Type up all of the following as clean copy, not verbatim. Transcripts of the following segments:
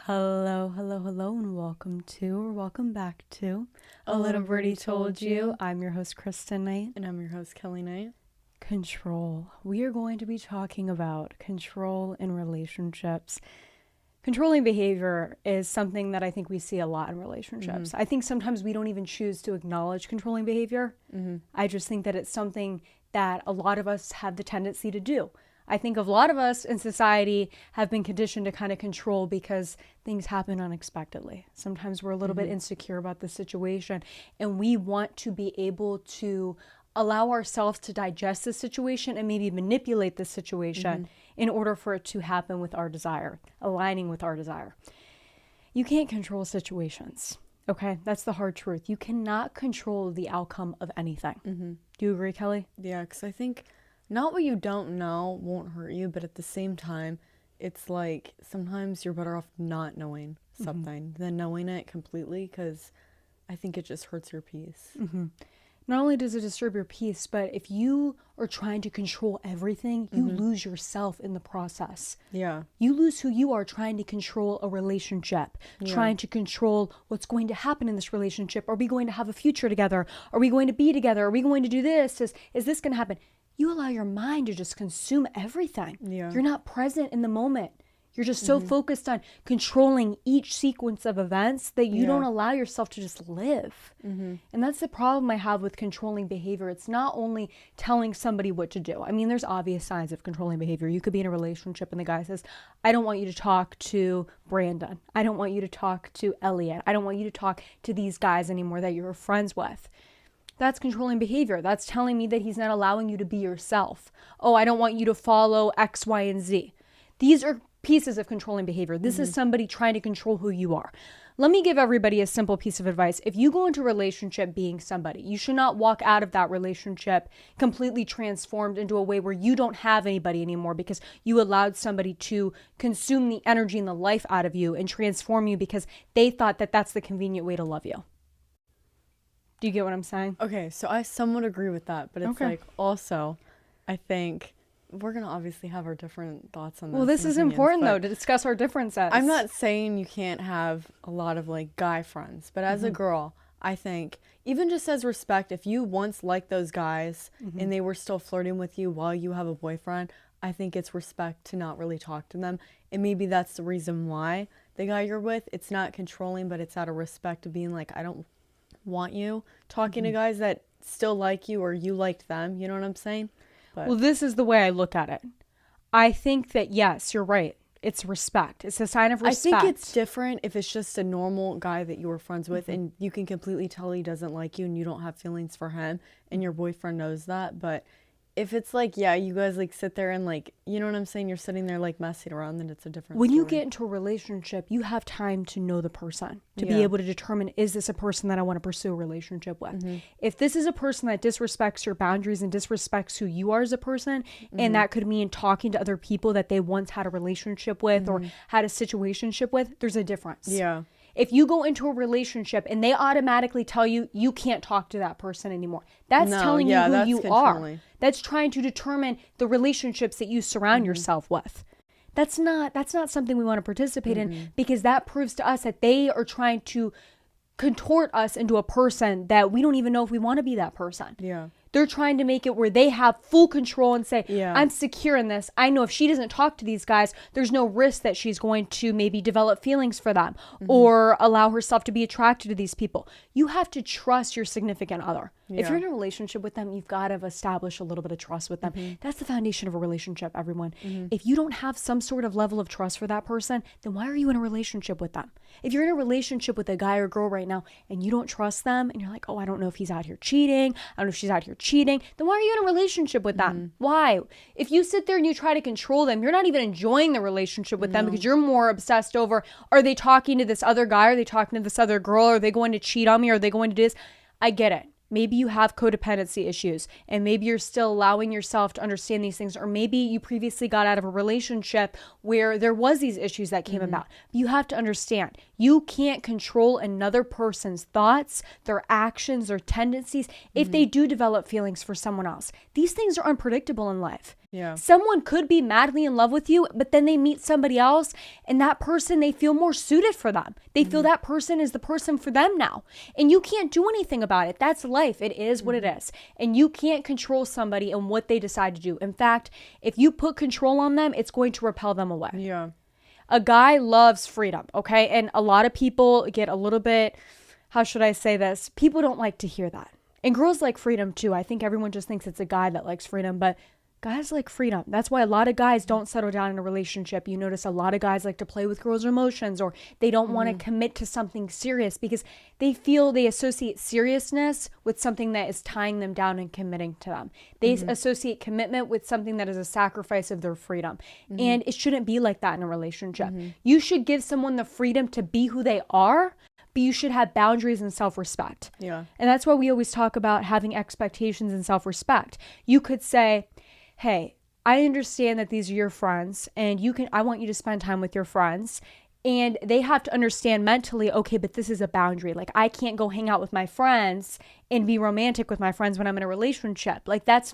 Hello, hello, hello, and welcome back to A Little Birdie Told You. I'm your host, Kristen Knight. And I'm your host, Kelly Knight. Control. We are going to be talking about control in relationships. Controlling behavior is something that I think we see a lot in relationships. I think sometimes we don't even choose to acknowledge controlling behavior. I just think that it's something that a lot of us have the tendency to do. I think a lot of us in society have been conditioned to kind of control because things happen unexpectedly. Sometimes we're a little bit insecure about the situation, and we want to be able to allow ourselves to digest the situation and maybe manipulate the situation in order for it to happen with our desire, aligning with our desire. You can't control situations. Okay, that's the hard truth. You cannot control the outcome of anything. Do you agree, Kelly? Yeah, because I think not what you don't know won't hurt you, but at the same time, it's like sometimes you're better off not knowing something than knowing it completely, because I think it just hurts your peace. Not only does it disturb your peace, but if you are trying to control everything, you lose yourself in the process. Yeah. You lose who you are trying to control a relationship, trying to control what's going to happen in this relationship. Are we going to have a future together? Are we going to be together? Are we going to do this? Is this going to happen? You allow your mind to just consume everything. Yeah. You're not present in the moment. You're just so focused on controlling each sequence of events that you don't allow yourself to just live. And that's the problem I have with controlling behavior. It's not only telling somebody what to do. I mean, there's obvious signs of controlling behavior. You could be in a relationship and the guy says, I don't want you to talk to Brandon. I don't want you to talk to Elliot. I don't want you to talk to these guys anymore that you're friends with. That's controlling behavior. That's telling me that he's not allowing you to be yourself. Oh, I don't want you to follow X, Y, and Z. These are pieces of controlling behavior. This is somebody trying to control who you are. Let me give everybody a simple piece of advice. If you go into a relationship being somebody, you should not walk out of that relationship completely transformed into a way where you don't have anybody anymore because you allowed somebody to consume the energy and the life out of you and transform you because they thought that that's the convenient way to love you. Do you get what I'm saying? Okay, so I somewhat agree with that, but it's like also, I think we're going to obviously have our different thoughts on this. Well, this is important, though, to discuss our differences. I'm not saying you can't have a lot of, like, guy friends, but as a girl, I think, even just as respect, if you once liked those guys and they were still flirting with you while you have a boyfriend, I think it's respect to not really talk to them. And maybe that's the reason why the guy you're with, it's not controlling, but it's out of respect of being like, I don't want you talking to guys that still like you or you liked them. You know what I'm saying? But well, this is the way I look at it. I think that, yes, you're right. It's respect. It's a sign of respect. I think it's different if it's just a normal guy that you were friends with and you can completely tell he doesn't like you and you don't have feelings for him and your boyfriend knows that. But if it's like, yeah, you guys like sit there and like, you know what I'm saying? You're sitting there like messing around, then it's a different When story. you get into a relationship, you have time to know the person, to be able to determine, is this a person that I want to pursue a relationship with? If this is a person that disrespects your boundaries and disrespects who you are as a person, and that could mean talking to other people that they once had a relationship with or had a situationship with, there's a difference. Yeah. If you go into a relationship and they automatically tell you you can't talk to that person anymore, that's telling you who you are. That's trying to determine the relationships that you surround yourself with. That's not something we want to participate in because that proves to us that they are trying to contort us into a person that we don't even know if we want to be that person. Yeah. They're trying to make it where they have full control and say, I'm secure in this. I know if she doesn't talk to these guys, there's no risk that she's going to maybe develop feelings for them or allow herself to be attracted to these people. You have to trust your significant other. Yeah. If you're in a relationship with them, you've got to establish a little bit of trust with them. That's the foundation of a relationship, everyone. If you don't have some sort of level of trust for that person, then why are you in a relationship with them? If you're in a relationship with a guy or girl right now and you don't trust them and you're like, oh, I don't know if he's out here cheating, I don't know if she's out here cheating, then why are you in a relationship with them? Why? If you sit there and you try to control them, you're not even enjoying the relationship with them because you're more obsessed over, are they talking to this other guy? Are they talking to this other girl? Are they going to cheat on me? Are they going to do this? I get it. Maybe you have codependency issues and maybe you're still allowing yourself to understand these things, or maybe you previously got out of a relationship where there was these issues that came about. But you have to understand, you can't control another person's thoughts, their actions, their tendencies if they do develop feelings for someone else. These things are unpredictable in life. Yeah. Someone could be madly in love with you, but then they meet somebody else, and that person, they feel more suited for them. They feel that person is the person for them now. And you can't do anything about it. That's life. It is what it is. And you can't control somebody and what they decide to do. In fact, if you put control on them, it's going to repel them away. Yeah. A guy loves freedom, okay? And a lot of people get a little bit, how should I say this? People don't like to hear that. And girls like freedom too. I think everyone just thinks it's a guy that likes freedom, but guys like freedom. That's why a lot of guys don't settle down in a relationship. You notice a lot of guys like to play with girls' emotions, or they don't want to commit to something serious because they feel they associate seriousness with something that is tying them down and committing to them. They associate commitment with something that is a sacrifice of their freedom. And it shouldn't be like that in a relationship. You should give someone the freedom to be who they are, but you should have boundaries and self-respect. Yeah. And that's why we always talk about having expectations and self-respect. You could say, hey, I understand that these are your friends, and I want you to spend time with your friends. And they have to understand mentally, okay, but this is a boundary. Like, I can't go hang out with my friends and be romantic with my friends when I'm in a relationship. Like, that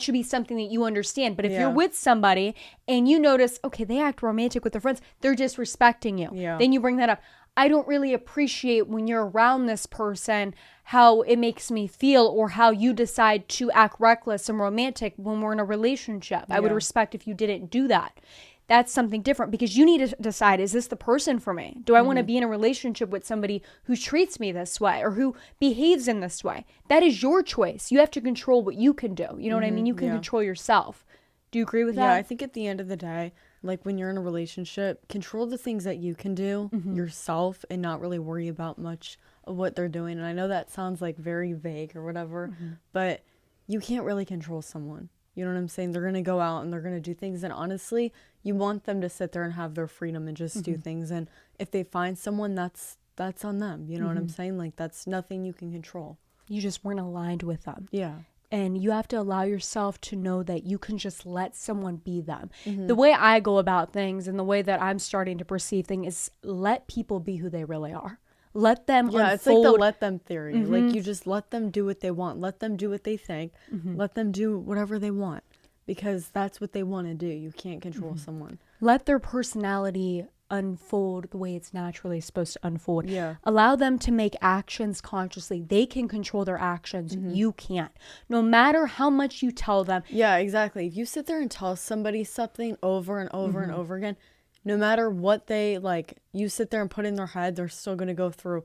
should be something that you understand. But if you're with somebody and you notice, okay, they act romantic with their friends, they're disrespecting you. Yeah. Then you bring that up. I don't really appreciate when you're around this person how it makes me feel, or how you decide to act reckless and romantic when we're in a relationship. I would respect if you didn't do that. That's something different, because you need to decide, is this the person for me? Do I want to be in a relationship with somebody who treats me this way or who behaves in this way? That is your choice. You have to control what you can do. You know what I mean? You can control yourself. Do you agree with that? Yeah, I think at the end of the day, like when you're in a relationship, control the things that you can do yourself and not really worry about much of what they're doing. And I know that sounds like very vague or whatever, but you can't really control someone. You know what I'm saying? They're going to go out and they're going to do things. And honestly, you want them to sit there and have their freedom and just do things. And if they find someone, that's on them. You know what I'm saying? Like, that's nothing you can control. You just weren't aligned with them. Yeah. And you have to allow yourself to know that you can just let someone be them. The way I go about things and the way that I'm starting to perceive things is let people be who they really are. Let them unfold. It's like the let them theory. Like, you just let them do what they want. Let them do what they think. Let them do whatever they want, because that's what they want to do. You can't control someone. Let their personality unfold the way it's naturally supposed to unfold. Yeah. Allow them to make actions consciously. They can control their actions. You can't. No matter how much you tell them. Yeah, exactly. If you sit there and tell somebody something over and over and over again, no matter what they like, you sit there and put in their head, they're still going to go for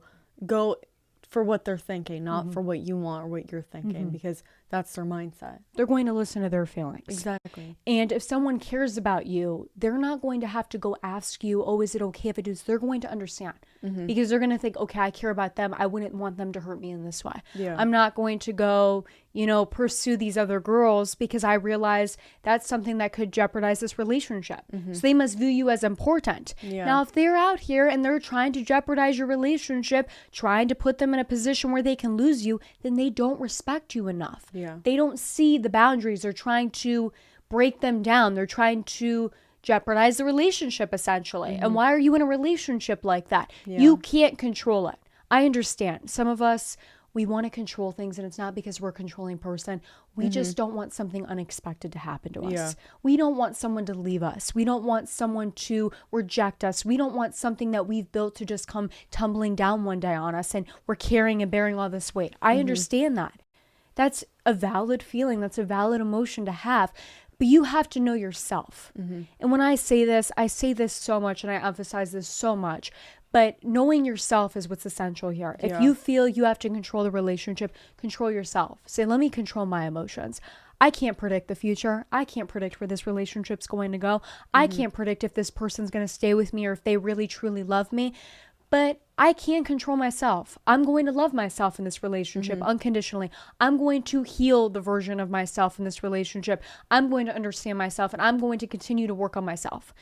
what they're thinking, not for what you want or what you're thinking, because that's their mindset. They're going to listen to their feelings. Exactly. And if someone cares about you, they're not going to have to go ask you, oh, is it okay if I do this? They're going to understand, because they're going to think, okay, I care about them. I wouldn't want them to hurt me in this way. Yeah. I'm not going to go, pursue these other girls because I realize that's something that could jeopardize this relationship. So they must view you as important. Yeah. Now, if they're out here and they're trying to jeopardize your relationship, trying to put them in a position where they can lose you, then they don't respect you enough. Yeah. They don't see the boundaries. They're trying to break them down. They're trying to jeopardize the relationship, essentially. And why are you in a relationship like that? Yeah. You can't control it. I understand. Some of us, we want to control things, and it's not because we're a controlling person. We just don't want something unexpected to happen to us. Yeah. We don't want someone to leave us. We don't want someone to reject us. We don't want something that we've built to just come tumbling down one day on us, and we're carrying and bearing all this weight. I understand that. That's a valid feeling. That's a valid emotion to have. But you have to know yourself. And when I say this so much, and I emphasize this so much, but knowing yourself is what's essential here. If you feel you have to control the relationship, control yourself. Say, let me control my emotions. I can't predict the future. I can't predict where this relationship's going to go. I can't predict if this person's going to stay with me or if they really, truly love me. But I can control myself. I'm going to love myself in this relationship unconditionally. I'm going to heal the version of myself in this relationship. I'm going to understand myself, and I'm going to continue to work on myself.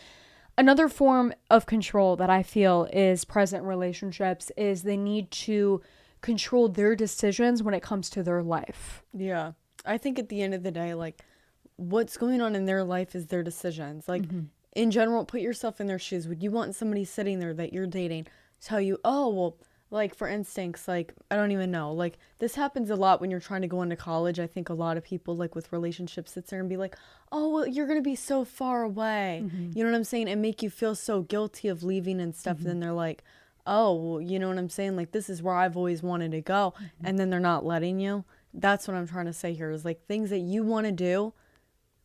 Another form of control that I feel is present in relationships is they need to control their decisions when it comes to their life. Yeah. I think at the end of the day, like, what's going on in their life is their decisions. Like, in general, put yourself in their shoes. Would you want somebody sitting there that you're dating tell you, oh, well, Like, for instance, like, I don't even know. Like, this happens a lot when you're trying to go into college. I think a lot of people, like, with relationships sit there and be like, oh, well, you're going to be so far away. You know what I'm saying? And make you feel so guilty of leaving and stuff. And then they're like, oh, well, you know what I'm saying? Like, this is where I've always wanted to go. And then they're not letting you. That's what I'm trying to say here is, like, things that you want to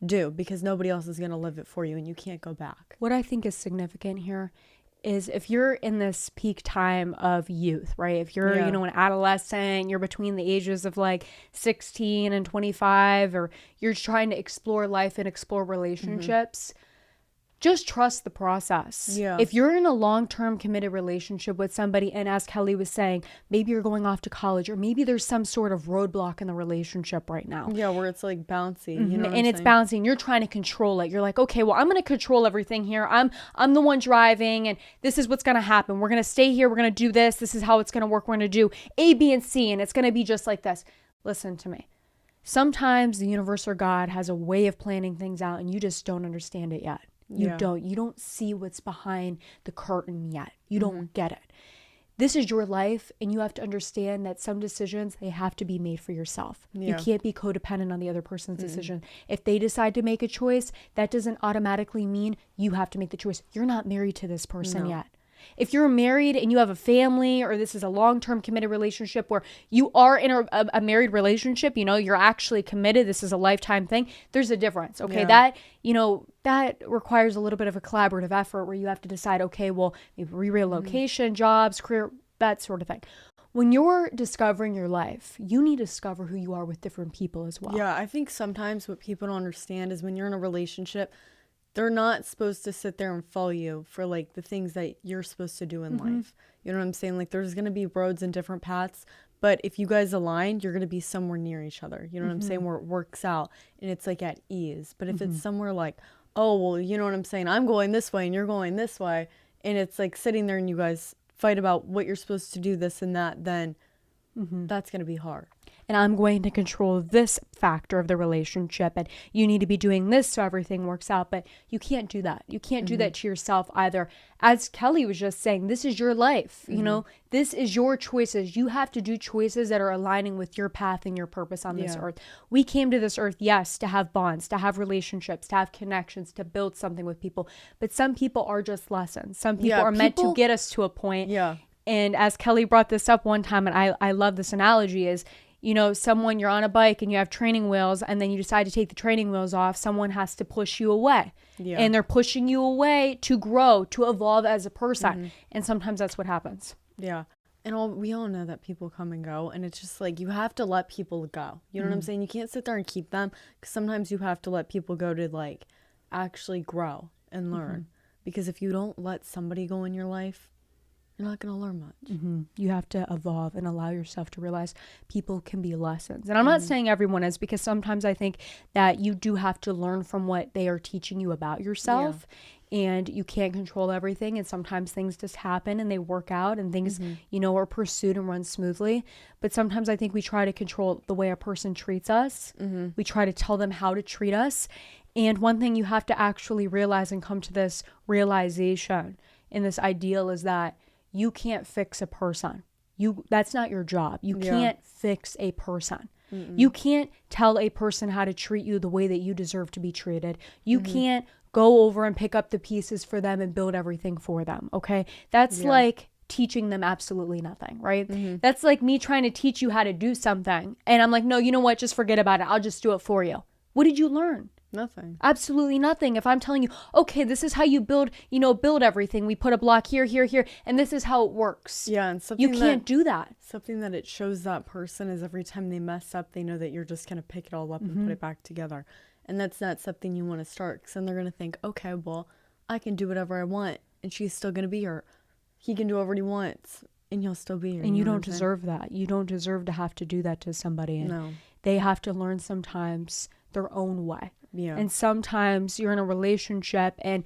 do, because nobody else is going to live it for you and you can't go back. What I think is significant here is if you're in this peak time of youth, right? If you're, an adolescent, you're between the ages of like 16 and 25, or you're trying to explore life and explore relationships, just trust the process. Yeah. If you're in a long-term committed relationship with somebody, and as Kelly was saying, maybe you're going off to college, or maybe there's some sort of roadblock in the relationship right now. Yeah, where it's like bouncy. You know what and I'm it's saying? bouncing. You're trying to control it. You're like, okay, well, I'm going to control everything here. I'm the one driving, and this is what's going to happen. We're going to stay here. We're going to do this. This is how it's going to work. We're going to do A, B, and C, and it's going to be just like this. Listen to me. Sometimes the universe or God has a way of planning things out, and you just don't understand it yet. You don't see what's behind the curtain yet. You don't get it. This is your life, and you have to understand that some decisions, they have to be made for yourself. You can't be codependent on the other person's decision. If they decide to make a choice, that doesn't automatically mean you have to make the choice. You're not married to this person yet. If you're married and you have a family, or this is a long-term committed relationship where you are in a married relationship, you're actually committed, this is a lifetime thing, there's a difference, okay? That requires a little bit of a collaborative effort where you have to decide, okay, well, maybe relocation, jobs, career, that sort of thing. When you're discovering your life, you need to discover who you are with different people as well. Yeah, I think sometimes what people don't understand is when you're in a relationship, they're not supposed to sit there and follow you for like the things that you're supposed to do in life. You know what I'm saying? Like there's going to be roads and different paths, but if you guys align, you're going to be somewhere near each other. You know what I'm saying? Where it works out and it's like at ease. But if it's somewhere like, oh, well, you know what I'm saying? I'm going this way and you're going this way. And it's like sitting there and you guys fight about what you're supposed to do, this and that, then that's going to be hard. And I'm going to control this factor of the relationship, and you need to be doing this so everything works out. But you can't do that. You can't do that to yourself either. As Kelly was just saying, this is your life. This is your choices. You have to do choices that are aligning with your path and your purpose on this earth. We came to this earth, yes, to have bonds, to have relationships, to have connections, to build something with people. But some people are just lessons. Some people are meant to get us to a point. Yeah. And as Kelly brought this up one time, and I love this analogy, is someone, you're on a bike and you have training wheels, and then you decide to take the training wheels off. Someone has to push you away. Yeah. And they're pushing you away to grow, to evolve as a person. And sometimes that's what happens. Yeah. And we all know that people come and go, and it's just like you have to let people go. You know what I'm saying? You can't sit there and keep them, because sometimes you have to let people go to like actually grow and learn. Because if you don't let somebody go in your life, you're not going to learn much. You have to evolve and allow yourself to realize people can be lessons. And I'm not saying everyone is, because sometimes I think that you do have to learn from what they are teaching you about yourself. And you can't control everything. And sometimes things just happen and they work out, and things, are pursued and run smoothly. But sometimes I think we try to control the way a person treats us. We try to tell them how to treat us. And one thing you have to actually realize and come to this realization in this ideal is that you can't fix a person. That's not your job. You can't fix a person. You can't tell a person how to treat you the way that you deserve to be treated. You can't go over and pick up the pieces for them and build everything for them. Okay. That's like teaching them absolutely nothing, right? That's like me trying to teach you how to do something. And I'm like, no, you know what? Just forget about it. I'll just do it for you. What did you learn? Nothing. Absolutely nothing. If I'm telling you, okay, this is how you build everything. We put a block here, here, here, and this is how it works. Yeah, and you can't do that. Something that it shows that person is every time they mess up, they know that you're just going to pick it all up and put it back together. And that's not something you want to start, because then they're going to think, okay, well, I can do whatever I want, and she's still going to be here. He can do whatever he wants, and he'll still be here. And you don't deserve that. You don't deserve to have to do that to somebody. And no. They have to learn sometimes their own way. Yeah. And sometimes you're in a relationship and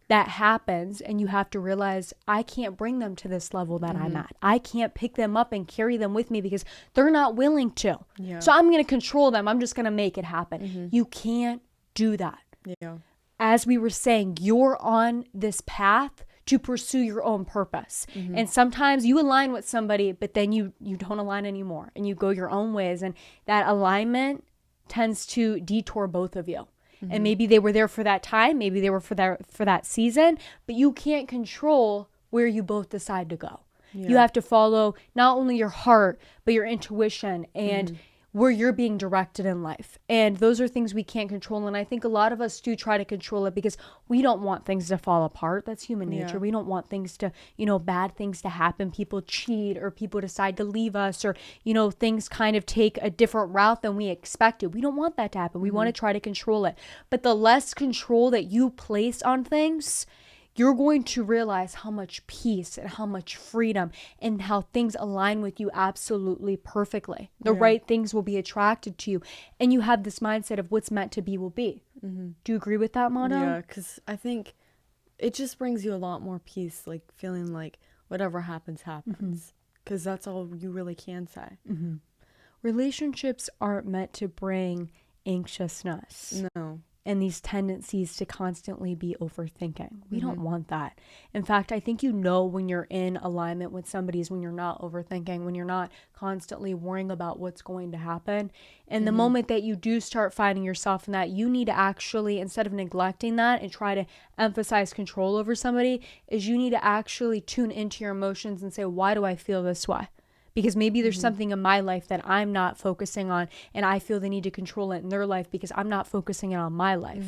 that happens, and you have to realize, I can't bring them to this level that I'm at. I can't pick them up and carry them with me because they're not willing to. Yeah. So I'm going to control them. I'm just going to make it happen. You can't do that. Yeah. As we were saying, you're on this path to pursue your own purpose. And sometimes you align with somebody, but then you don't align anymore and you go your own ways. And that alignment tends to detour both of you. And maybe they were there for that time. Maybe they were for that season, but you can't control where you both decide to go. Yeah. You have to follow not only your heart, but your intuition and where you're being directed in life. And those are things we can't control. And I think a lot of us do try to control it because we don't want things to fall apart. That's human nature. We don't want things to, bad things to happen. People cheat or people decide to leave us or, things kind of take a different route than we expected. We don't want that to happen. We want to try to control it. But the less control that you place on things, you're going to realize how much peace and how much freedom and how things align with you absolutely perfectly. The right things will be attracted to you. And you have this mindset of what's meant to be will be. Do you agree with that, Mona? Yeah, because I think it just brings you a lot more peace, like feeling like whatever happens, happens. Because that's all you really can say. Relationships aren't meant to bring anxiousness. No. And these tendencies to constantly be overthinking. We don't want that. In fact, I think when you're in alignment with somebody is when you're not overthinking, when you're not constantly worrying about what's going to happen. And the moment that you do start finding yourself in that, you need to actually, instead of neglecting that and try to emphasize control over somebody, is you need to actually tune into your emotions and say, why do I feel this way? Because maybe there's something in my life that I'm not focusing on and I feel the need to control it in their life because I'm not focusing it on my life.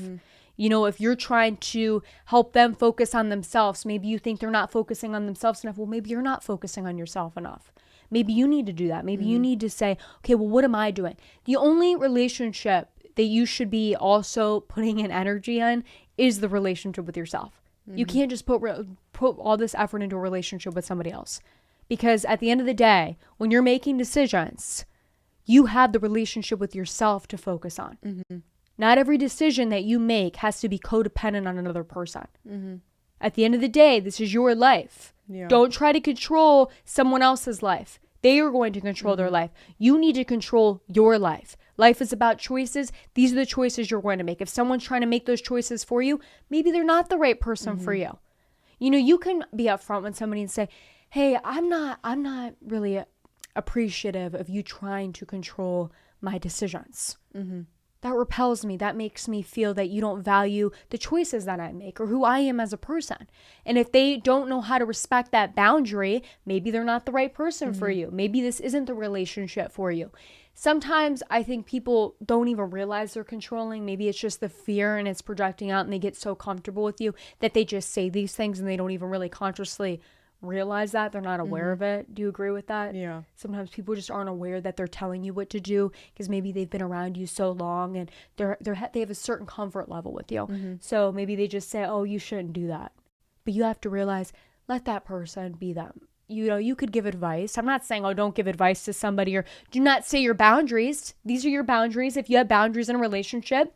If you're trying to help them focus on themselves, maybe you think they're not focusing on themselves enough. Well, maybe you're not focusing on yourself enough. Maybe you need to do that. Maybe you need to say, okay, well, what am I doing? The only relationship that you should be also putting in energy on is the relationship with yourself. You can't just put all this effort into a relationship with somebody else. Because at the end of the day, when you're making decisions, you have the relationship with yourself to focus on. Not every decision that you make has to be codependent on another person. At the end of the day, this is your life. Don't try to control someone else's life. They are going to control their life. You need to control your life. Life is about choices. These are the choices you're going to make. If someone's trying to make those choices for you, maybe they're not the right person for you. You can be upfront with somebody and say, hey, I'm not really appreciative of you trying to control my decisions. That repels me. That makes me feel that you don't value the choices that I make or who I am as a person. And if they don't know how to respect that boundary, maybe they're not the right person for you. Maybe this isn't the relationship for you. Sometimes I think people don't even realize they're controlling. Maybe it's just the fear and it's projecting out and they get so comfortable with you that they just say these things and they don't even really consciously realize that. They're not aware of it. Do you agree with that? Yeah. Sometimes people just aren't aware that they're telling you what to do because maybe they've been around you so long and they have a certain comfort level with you. So maybe they just say, oh, you shouldn't do that. But you have to realize, let that person be them. You could give advice. I'm not saying, oh, don't give advice to somebody or do not say your boundaries. These are your boundaries. If you have boundaries in a relationship,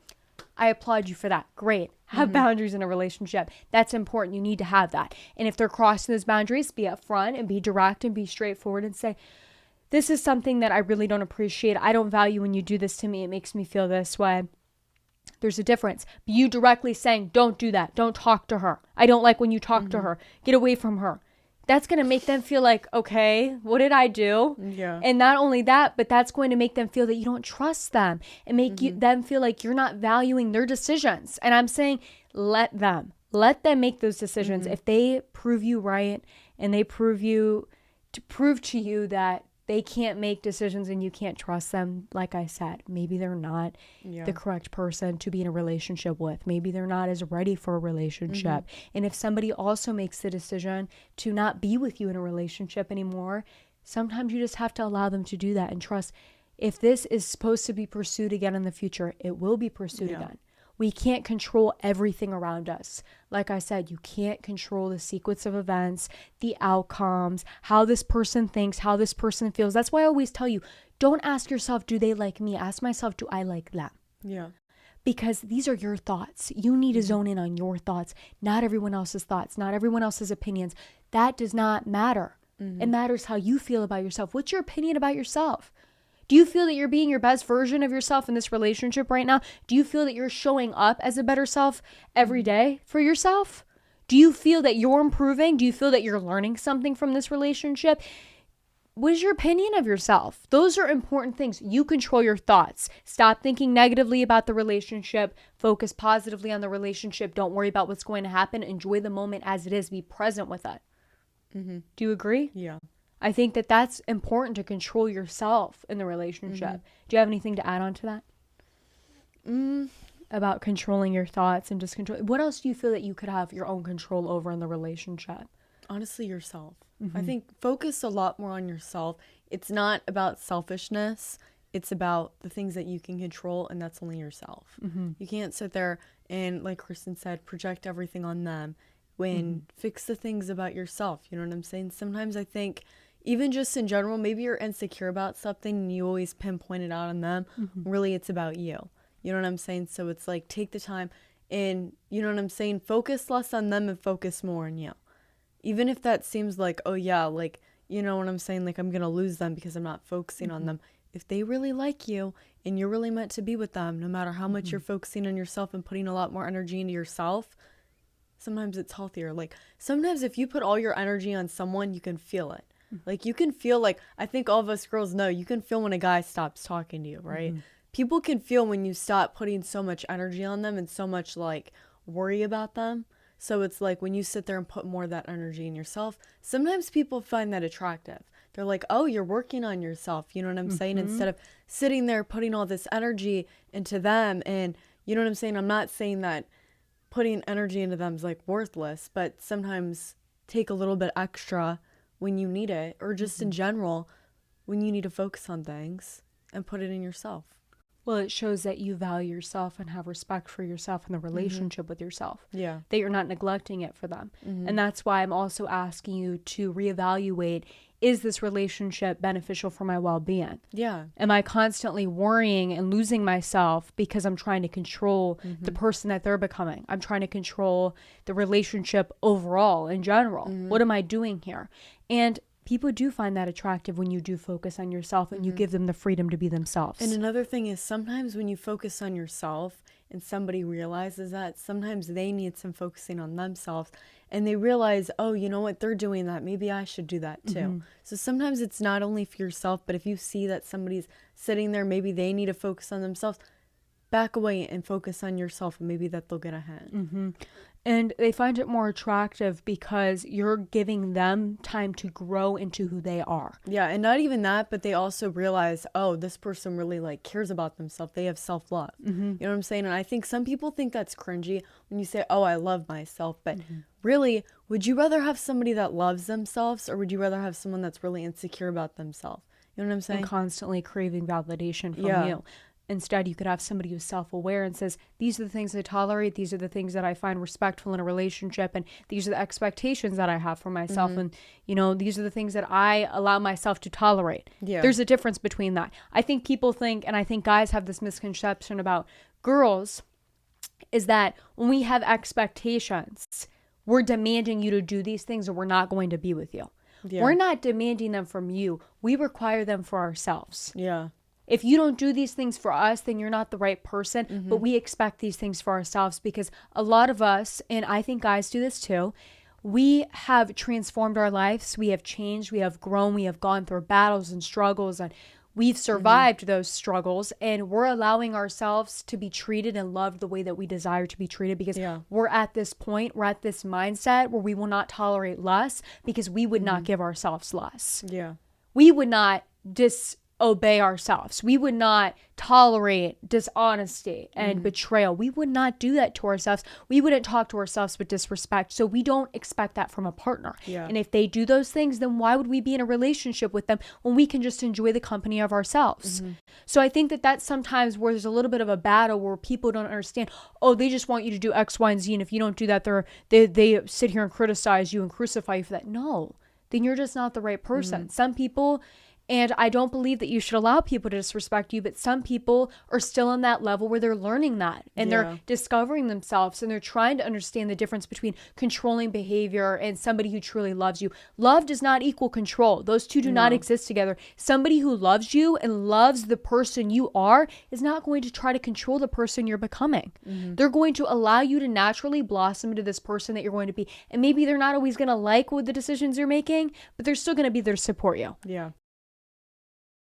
I applaud you for that. Great. Have boundaries in a relationship. That's important. You need to have that. And if they're crossing those boundaries, be upfront and be direct and be straightforward and say, this is something that I really don't appreciate. I don't value when you do this to me. It makes me feel this way. There's a difference. But you directly saying, don't do that. Don't talk to her. I don't like when you talk to her. Get away from her. That's going to make them feel like, okay, what did I do? Yeah. And not only that, but that's going to make them feel that you don't trust them and make them feel like you're not valuing their decisions. And I'm saying, let them make those decisions. If they prove you right and they prove to you that they can't make decisions and you can't trust them, like I said, maybe they're not the correct person to be in a relationship with. Maybe they're not as ready for a relationship. And if somebody also makes the decision to not be with you in a relationship anymore, sometimes you just have to allow them to do that and trust. If this is supposed to be pursued again in the future, it will be pursued again. We can't control everything around us. Like I said, you can't control the sequence of events, the outcomes, how this person thinks, how this person feels. That's why I always tell you, don't ask yourself, do they like me? Ask myself, do I like them? Yeah. Because these are your thoughts. You need to zone in on your thoughts, not everyone else's thoughts, not everyone else's opinions. That does not matter. It matters how you feel about yourself. What's your opinion about yourself? Do you feel that you're being your best version of yourself in this relationship right now? Do you feel that you're showing up as a better self every day for yourself? Do you feel that you're improving? Do you feel that you're learning something from this relationship? What is your opinion of yourself? Those are important things. You control your thoughts. Stop thinking negatively about the relationship. Focus positively on the relationship. Don't worry about what's going to happen. Enjoy the moment as it is. Be present with it. Mm-hmm. Do you agree? Yeah. I think that that's important to control yourself in the relationship. Mm-hmm. Do you have anything to add on to that? About controlling your thoughts and just control. What else do you feel that you could have your own control over in the relationship? Honestly, yourself. I think focus a lot more on yourself. It's not about selfishness. It's about the things that you can control, and that's only yourself. You can't sit there and, like Kristen said, project everything on them when fix the things about yourself. You know what I'm saying? Sometimes I think even just in general, maybe you're insecure about something and you always pinpoint it out on them. Really, it's about you. You know what I'm saying? So it's like, take the time and, you know what I'm saying? Focus less on them and focus more on you. Even if that seems like, oh yeah, like, you know what I'm saying? Like, I'm going to lose them because I'm not focusing on them. If they really like you and you're really meant to be with them, no matter how much you're focusing on yourself and putting a lot more energy into yourself, sometimes it's healthier. Like, sometimes if you put all your energy on someone, you can feel it. Like, you can feel, like, I think all of us girls know, you can feel when a guy stops talking to you, right? People can feel when you stop putting so much energy on them and so much, like, worry about them. So it's like when you sit there and put more of that energy in yourself, sometimes people find that attractive. They're like, oh, you're working on yourself. You know what I'm saying? Instead of sitting there putting all this energy into them. And you know what I'm saying? I'm not saying that putting energy into them is like worthless, but sometimes take a little bit extra when you need it, or just in general, when you need to focus on things and put it in yourself. Well, it shows that you value yourself and have respect for yourself and the relationship with yourself. Yeah. That you're not neglecting it for them. And that's why I'm also asking you to reevaluate, is this relationship beneficial for my well-being? Yeah. Am I constantly worrying and losing myself because I'm trying to control the person that they're becoming? I'm trying to control the relationship overall in general. What am I doing here? And people do find that attractive when you do focus on yourself and you give them the freedom to be themselves. And another thing is, sometimes when you focus on yourself and somebody realizes that, sometimes they need some focusing on themselves and they realize, oh, you know what, they're doing that. Maybe I should do that too. So sometimes it's not only for yourself, but if you see that somebody's sitting there, maybe they need to focus on themselves, back away and focus on yourself, and maybe that they'll get a hint. And they find it more attractive because you're giving them time to grow into who they are. Yeah, and not even that, but they also realize, oh, this person really like cares about themselves. They have self-love. You know what I'm saying? And I think some people think that's cringy when you say, oh, I love myself. But really, would you rather have somebody that loves themselves, or would you rather have someone that's really insecure about themselves? You know what I'm saying? And constantly craving validation from you. Instead, you could have somebody who's self-aware and says, these are the things I tolerate. These are the things that I find respectful in a relationship. And these are the expectations that I have for myself. And, you know, these are the things that I allow myself to tolerate. Yeah. There's a difference between that. I think people think, and I think guys have this misconception about girls, is that when we have expectations, we're demanding you to do these things or we're not going to be with you. Yeah. We're not demanding them from you. We require them for ourselves. Yeah. If you don't do these things for us, then you're not the right person. But we expect these things for ourselves because a lot of us, and I think guys do this too, we have transformed our lives. We have changed. We have grown. We have gone through battles and struggles, and we've survived those struggles. And we're allowing ourselves to be treated and loved the way that we desire to be treated because we're at this point, we're at this mindset where we will not tolerate less because we would not give ourselves less. Yeah. We would not disobey ourselves. We would not tolerate dishonesty and betrayal. We would not do that to ourselves. We wouldn't talk to ourselves with disrespect. So we don't expect that from a partner. Yeah. And if they do those things, then why would we be in a relationship with them when we can just enjoy the company of ourselves? So I think that that's sometimes where there's a little bit of a battle where people don't understand, oh, they just want you to do X, Y, and Z. And if you don't do that, they sit here and criticize you and crucify you for that. No, then you're just not the right person. Some people, And I don't believe that you should allow people to disrespect you, but some people are still on that level where they're learning that and they're discovering themselves and they're trying to understand the difference between controlling behavior and somebody who truly loves you. Love does not equal control. Those two do not exist together. Somebody who loves you and loves the person you are is not going to try to control the person you're becoming. They're going to allow you to naturally blossom into this person that you're going to be. And maybe they're not always going to like what the decisions you're making, but they're still going to be there to support you. Yeah.